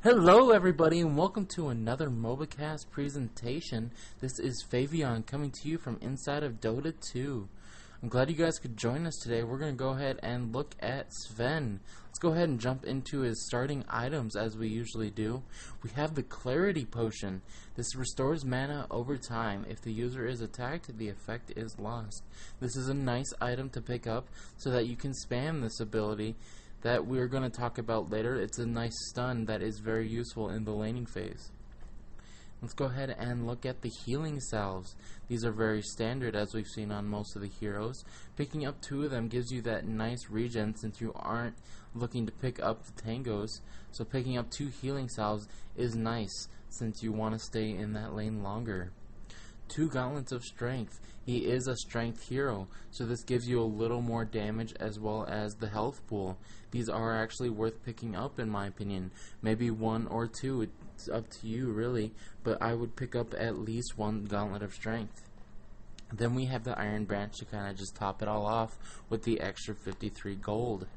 Hello everybody and welcome to another mobacast presentation. This is Favion coming to you from inside of Dota 2. I'm glad you guys could join us today. We're going to go ahead and look at Sven. Let's go ahead and jump into his starting items as we usually do. We have the Clarity Potion. This restores mana over time. If the user is attacked, the effect is lost. This is a nice item to pick up so that you can spam this ability that we're going to talk about later. It's a nice stun that is very useful in the laning phase. Let's go ahead and look at the healing salves. These are very standard as we've seen on most of the heroes. Picking up 2 of them gives you that nice regen since you aren't looking to pick up the tangos. So picking up 2 healing salves is nice since you want to stay in that lane longer. 2 gauntlets of strength. He is a strength hero, so this gives you a little more damage as well as the health pool. These are actually worth picking up in my opinion. Maybe 1 or 2, it's up to you really, but I would pick up at least 1 gauntlet of strength. Then we have the Iron Branch to kind of just top it all off with the extra 53 gold.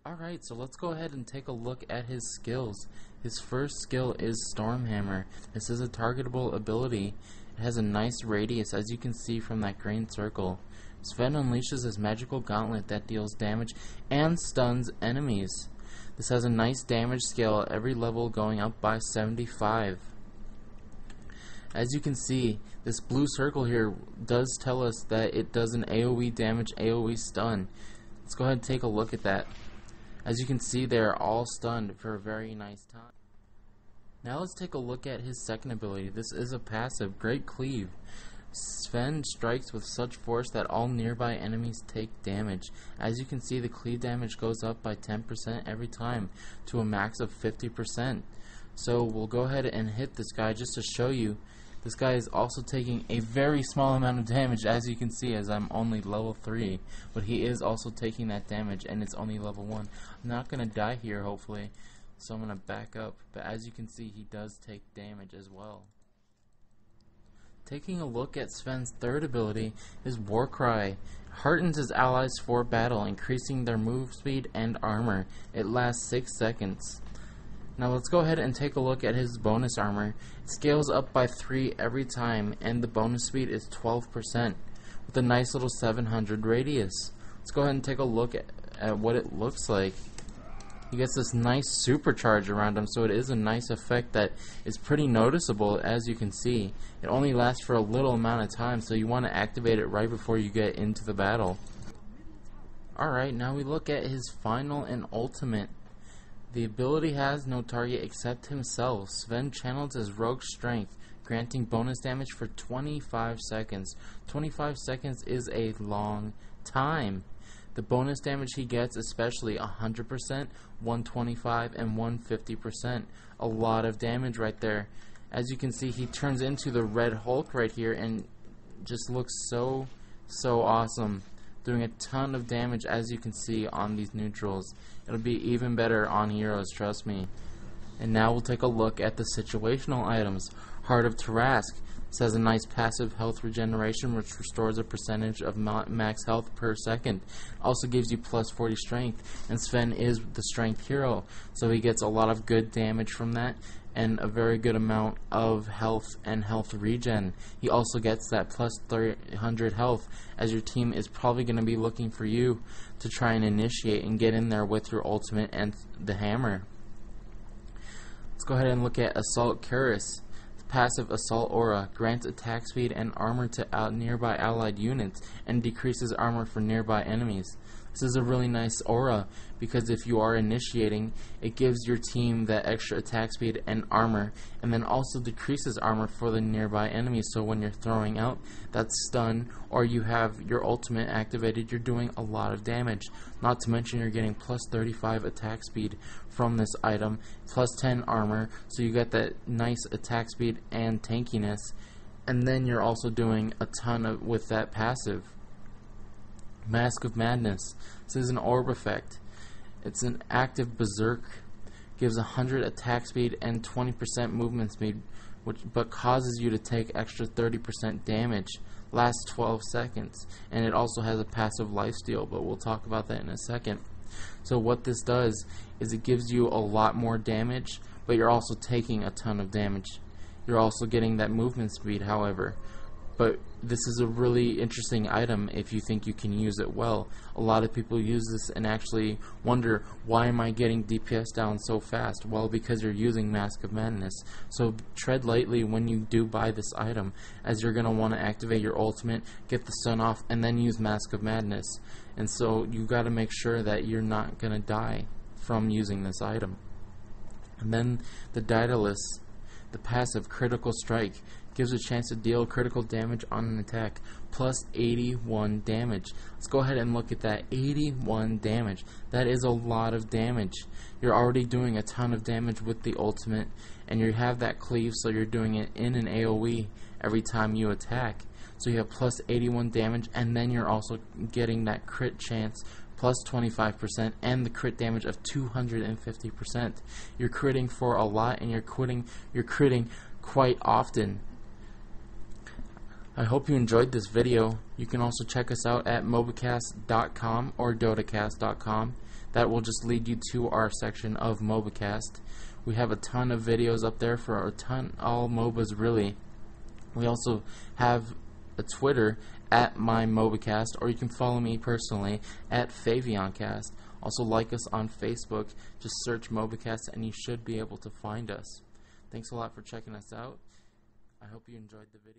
Alright, so let's go ahead and take a look at his skills. His first skill is Stormhammer. This is a targetable ability. It has a nice radius, as you can see from that green circle. Sven unleashes his magical gauntlet that deals damage and stuns enemies. This has a nice damage scale at every level going up by 75. As you can see, this blue circle here does tell us that it does an AoE damage, AoE stun. Let's go ahead and take a look at that. As you can see, they are all stunned for a very nice time. Now let's take a look at his second ability. This is a passive, Great Cleave. Sven strikes with such force that all nearby enemies take damage. As you can see, the cleave damage goes up by 10% every time to a max of 50%. So we'll go ahead and hit this guy just to show you. This guy is also taking a very small amount of damage, as you can see, as I'm only level 3. But he is also taking that damage, and it's only level 1. I'm not going to die here, hopefully, so I'm going to back up. But as you can see, he does take damage as well. Taking a look at Sven's third ability, his Warcry heartens his allies for battle, increasing their move speed and armor. It lasts 6 seconds. Now let's go ahead and take a look at his bonus armor. It scales up by 3 every time, and the bonus speed is 12% with a nice little 700 radius. Let's go ahead and take a look at what it looks like. He gets this nice supercharge around him, so it is a nice effect that is pretty noticeable, as you can see. It only lasts for a little amount of time, so you want to activate it right before you get into the battle. Alright, now we look at his final and ultimate. The ability has no target except himself. Sven channels his rogue strength, granting bonus damage for 25 seconds. 25 seconds is a long time. The bonus damage he gets, especially 100%, 125, and 150%. A lot of damage right there. As you can see, he turns into the Red Hulk right here and just looks so awesome. Doing a ton of damage, as you can see, on these neutrals. It'll be even better on heroes, trust me. And now we'll take a look at the situational items. Heart of Tarask. This has a nice passive health regeneration which restores a percentage of max health per second. Also gives you plus 40 strength, and Sven is the strength hero, so he gets a lot of good damage from that and a very good amount of health and health regen. He also gets that plus 300 health, as your team is probably going to be looking for you to try and initiate and get in there with your ultimate and the hammer. Let's go ahead and look at Assault Cuirass. Passive Assault Aura grants attack speed and armor to nearby allied units and decreases armor for nearby enemies. This is a really nice aura because if you are initiating, it gives your team that extra attack speed and armor, and then also decreases armor for the nearby enemies, so when you're throwing out that stun or you have your ultimate activated, you're doing a lot of damage. Not to mention you're getting plus 35 attack speed from this item, plus 10 armor, so you get that nice attack speed and tankiness, and then you're also doing a ton with that passive. Mask of Madness. This is an orb effect. It's an active berserk. Gives 100 attack speed and 20% movement speed, but causes you to take extra 30% damage. Lasts 12 seconds. And it also has a passive lifesteal, but we'll talk about that in a second. So what this does is it gives you a lot more damage, but you're also taking a ton of damage. You're also getting that movement speed, however. But this is a really interesting item if you think you can use it well. A lot of people use this and actually wonder, why am I getting DPS down so fast? Well, because you're using Mask of Madness. So tread lightly when you do buy this item, as you're going to want to activate your ultimate, get the stun off, and then use Mask of Madness. And so you got to make sure that you're not going to die from using this item. And then the Daedalus, the passive Critical Strike, gives a chance to deal critical damage on an attack, plus 81 damage. Let's go ahead and look at that. 81 damage. That is a lot of damage. You're already doing a ton of damage with the ultimate, and you have that cleave, so you're doing it in an AoE every time you attack. So you have plus 81 damage, and then you're also getting that crit chance, plus 25%, and the crit damage of 250%. You're critting for a lot, and you're critting quite often. I hope you enjoyed this video. You can also check us out at mobacast.com or DOTACAST.com. That will just lead you to our section of mobacast. We have a ton of videos up there for all MOBAs really. We also have a Twitter at mymobacast, or you can follow me personally at Favioncast. Also like us on Facebook. Just search mobacast and you should be able to find us. Thanks a lot for checking us out. I hope you enjoyed the video.